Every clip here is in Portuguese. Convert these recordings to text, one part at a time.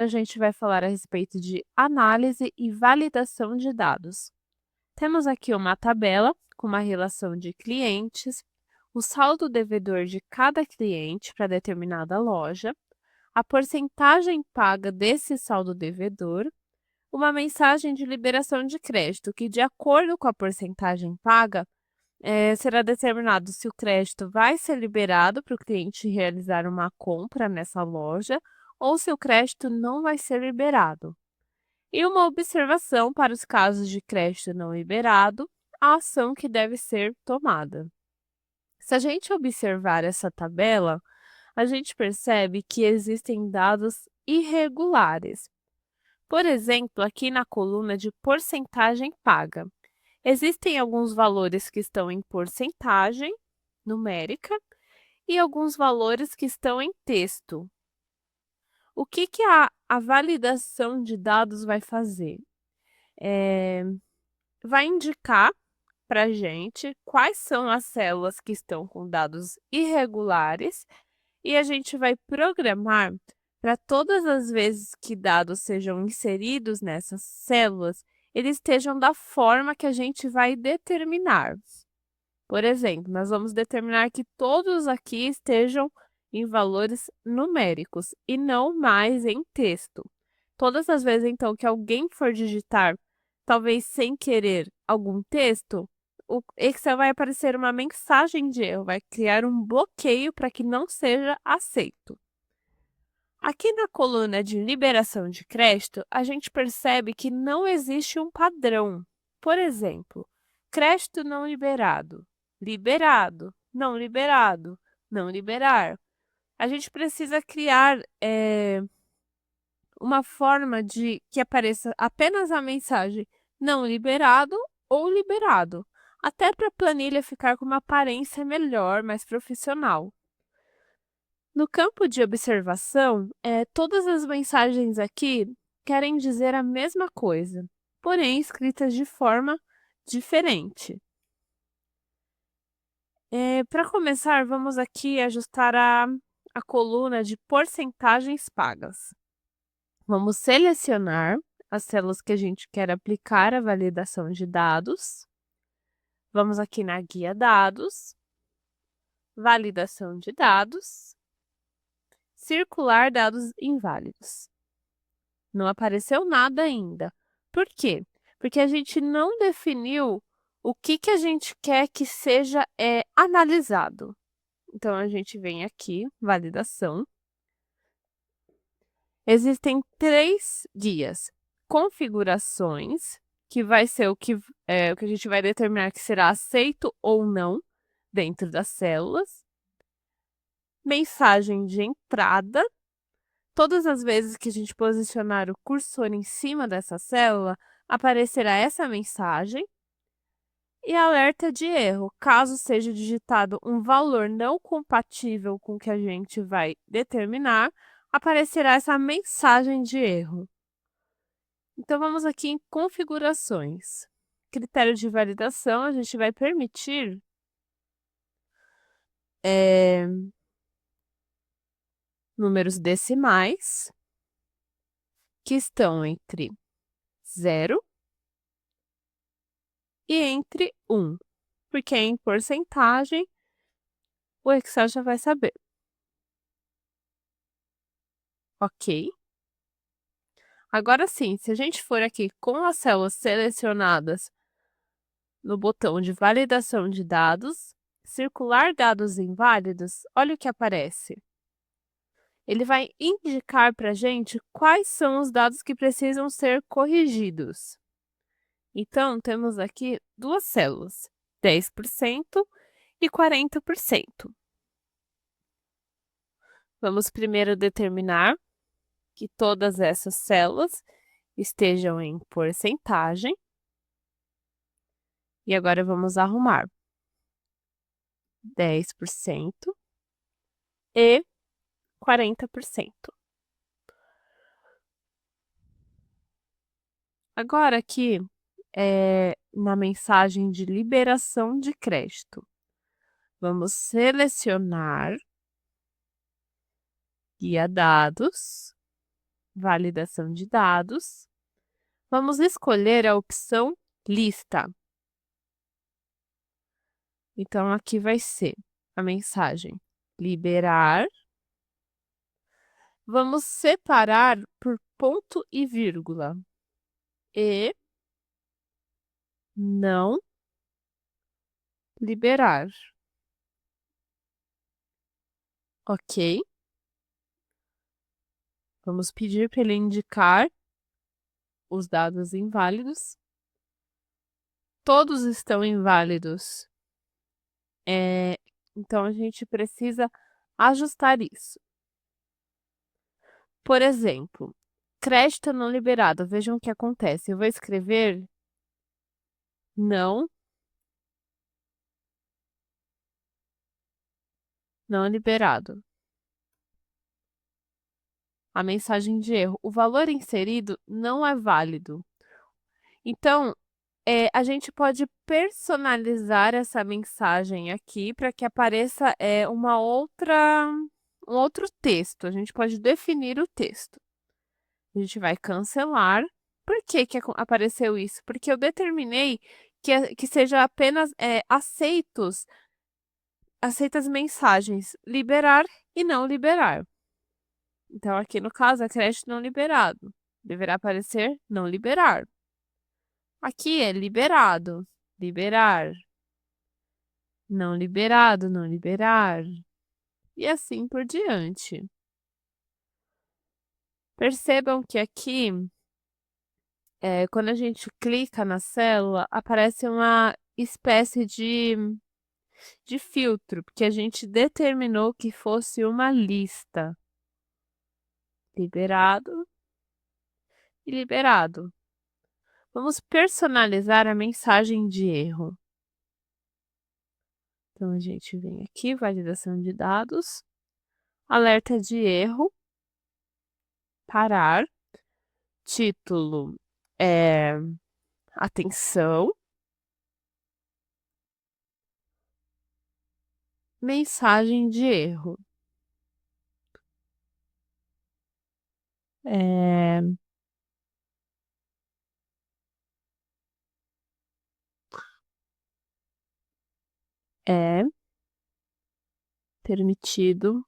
a gente vai falar a respeito de análise e validação de dados. Temos aqui uma tabela com uma relação de clientes, o saldo devedor de cada cliente para determinada loja, a porcentagem paga desse saldo devedor, uma mensagem de liberação de crédito, que de acordo com a porcentagem paga, será determinado se o crédito vai ser liberado para o cliente realizar uma compra nessa loja ou se o crédito não vai ser liberado. E uma observação para os casos de crédito não liberado, a ação que deve ser tomada. Se a gente observar essa tabela, a gente percebe que existem dados irregulares. Por exemplo, aqui na coluna de porcentagem paga, existem alguns valores que estão em porcentagem numérica e alguns valores que estão em texto. O que a validação de dados vai fazer? Vai indicar para a gente quais são as células que estão com dados irregulares e a gente vai programar para todas as vezes que dados sejam inseridos nessas células, eles estejam da forma que a gente vai determinar. Por exemplo, nós vamos determinar que todos aqui estejam em valores numéricos e não mais em texto. Todas as vezes, então, que alguém for digitar, talvez sem querer, algum texto, o Excel vai aparecer uma mensagem de erro, vai criar um bloqueio para que não seja aceito. Aqui na coluna de liberação de crédito, a gente percebe que não existe um padrão. Por exemplo, crédito não liberado, liberado, não liberado, não liberar. A gente precisa criar uma forma de que apareça apenas a mensagem não liberado ou liberado, até para a planilha ficar com uma aparência melhor, mais profissional. No campo de observação, todas as mensagens aqui querem dizer a mesma coisa, porém escritas de forma diferente. Para começar, vamos aqui ajustar a coluna de porcentagens pagas. Vamos selecionar as células que a gente quer aplicar a validação de dados. Vamos aqui na guia dados, validação de dados, circular dados inválidos. Não apareceu nada ainda. Por quê? Porque a gente não definiu o que a gente quer que seja analisado. Então, a gente vem aqui, validação. Existem 3 guias. Configurações, que vai ser o que a gente vai determinar que será aceito ou não dentro das células. Mensagem de entrada. Todas as vezes que a gente posicionar o cursor em cima dessa célula, aparecerá essa mensagem. E alerta de erro, caso seja digitado um valor não compatível com o que a gente vai determinar, aparecerá essa mensagem de erro. Então, vamos aqui em configurações. Critério de validação, a gente vai permitir números decimais que estão entre 0 e entre 1, porque em porcentagem o Excel já vai saber. Ok? Agora sim, se a gente for aqui com as células selecionadas no botão de validação de dados, circular dados inválidos, olha o que aparece. Ele vai indicar para a gente quais são os dados que precisam ser corrigidos. Então, temos aqui 2 células, 10% e 40%. Vamos primeiro determinar que todas essas células estejam em porcentagem. E agora vamos arrumar 10% e 40%. Agora aqui, na mensagem de liberação de crédito, vamos selecionar guia dados, validação de dados. Vamos escolher a opção lista. Então, aqui vai ser a mensagem liberar. Vamos separar por ponto e vírgula. E não liberar. Ok. Vamos pedir para ele indicar os dados inválidos. Todos estão inválidos. Então, a gente precisa ajustar isso. Por exemplo, crédito não liberado. Vejam o que acontece. Eu vou escrever não liberado. A mensagem de erro. O valor inserido não é válido. Então, a gente pode personalizar essa mensagem aqui para que apareça um outro texto. A gente pode definir o texto. A gente vai cancelar. Por que que apareceu isso? Porque eu determinei que seja apenas aceitas mensagens liberar e não liberar. Então, aqui no caso, é crédito não liberado. Deverá aparecer não liberar. Aqui é liberado, liberar. Não liberado, não liberar. E assim por diante. Percebam que aqui, quando a gente clica na célula, aparece uma espécie de filtro, porque a gente determinou que fosse uma lista. Liberado e liberado. Vamos personalizar a mensagem de erro. Então, a gente vem aqui, validação de dados, alerta de erro, parar, título, atenção, mensagem de erro. É, é permitido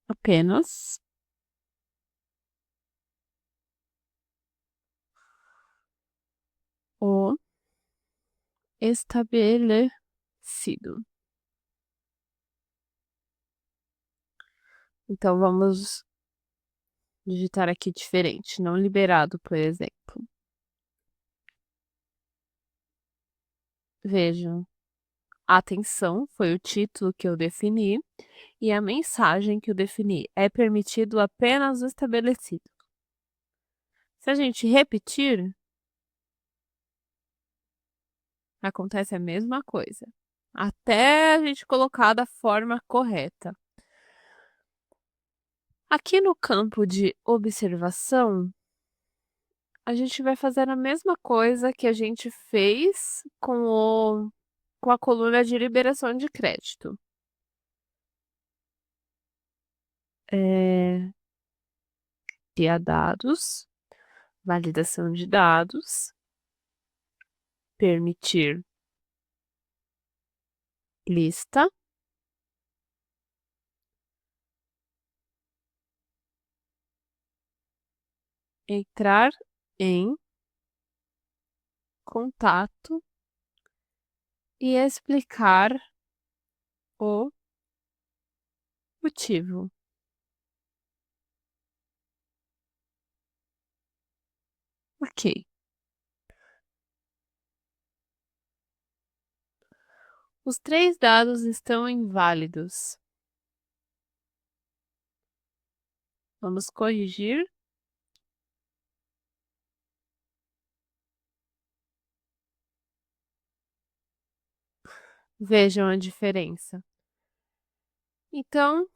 apenas o estabelecido. Então, vamos digitar aqui diferente, não liberado, por exemplo. Vejam, atenção foi o título que eu defini e a mensagem que eu defini. É permitido apenas o estabelecido. Se a gente repetir, acontece a mesma coisa, até a gente colocar da forma correta. Aqui no campo de observação, a gente vai fazer a mesma coisa que a gente fez com a coluna de liberação de crédito. Criar dados, validação de dados, permitir lista, entrar em contato e explicar o motivo. Ok. Os 3 dados estão inválidos. Vamos corrigir. Vejam a diferença. Então,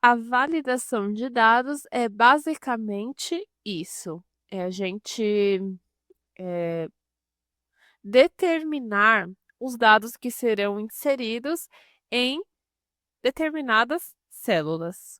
a validação de dados é basicamente isso. É a gente determinar os dados que serão inseridos em determinadas células.